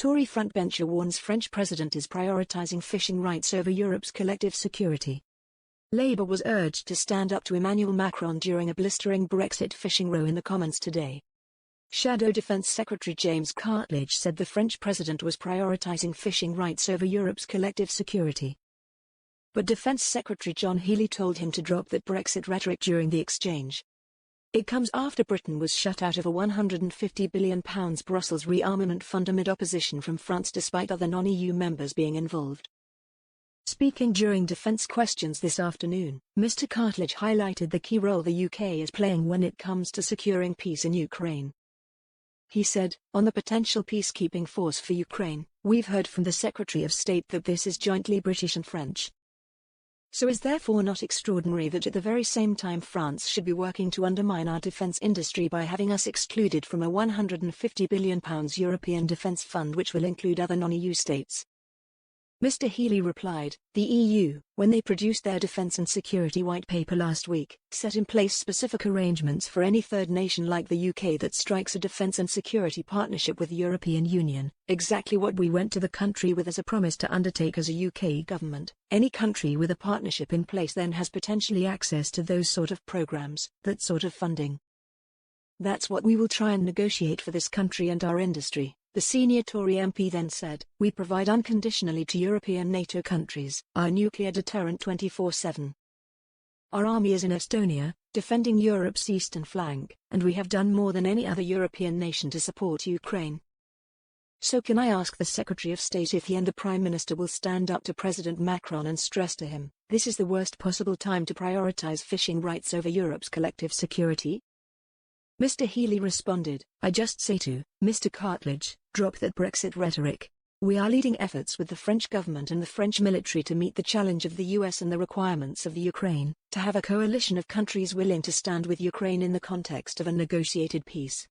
Tory frontbencher warns French president is prioritising fishing rights over Europe's collective security. Labour was urged to stand up to Emmanuel Macron during a blistering Brexit fishing row in the Commons today. Shadow Defence Secretary James Cartledge said the French president was prioritising fishing rights over Europe's collective security. But Defence Secretary John Healey told him to drop that Brexit rhetoric during the exchange. It comes after Britain was shut out of a £150 billion Brussels rearmament fund amid opposition from France despite other non-EU members being involved. Speaking during defence questions this afternoon, Mr. Cartledge highlighted the key role the UK is playing when it comes to securing peace in Ukraine. He said, on the potential peacekeeping force for Ukraine, we've heard from the Secretary of State that this is jointly British and French. So is therefore not extraordinary that at the very same time France should be working to undermine our defence industry by having us excluded from a £150 billion European defence fund which will include other non-EU states. Mr. Healey replied, the EU, when they produced their defence and security white paper last week, set in place specific arrangements for any third nation like the UK that strikes a defence and security partnership with the European Union, exactly what we went to the country with as a promise to undertake as a UK government. Any country with a partnership in place then has potentially access to those sort of programmes, that sort of funding. That's what we will try and negotiate for this country and our industry. The senior Tory MP then said, we provide unconditionally to European NATO countries, our nuclear deterrent 24/7. Our army is in Estonia, defending Europe's eastern flank, and we have done more than any other European nation to support Ukraine. So can I ask the Secretary of State if he and the Prime Minister will stand up to President Macron and stress to him, this is the worst possible time to prioritise fishing rights over Europe's collective security? Mr. Healey responded, I just say to Mr. Cartledge, drop that Brexit rhetoric. We are leading efforts with the French government and the French military to meet the challenge of the US and the requirements of the Ukraine, to have a coalition of countries willing to stand with Ukraine in the context of a negotiated peace.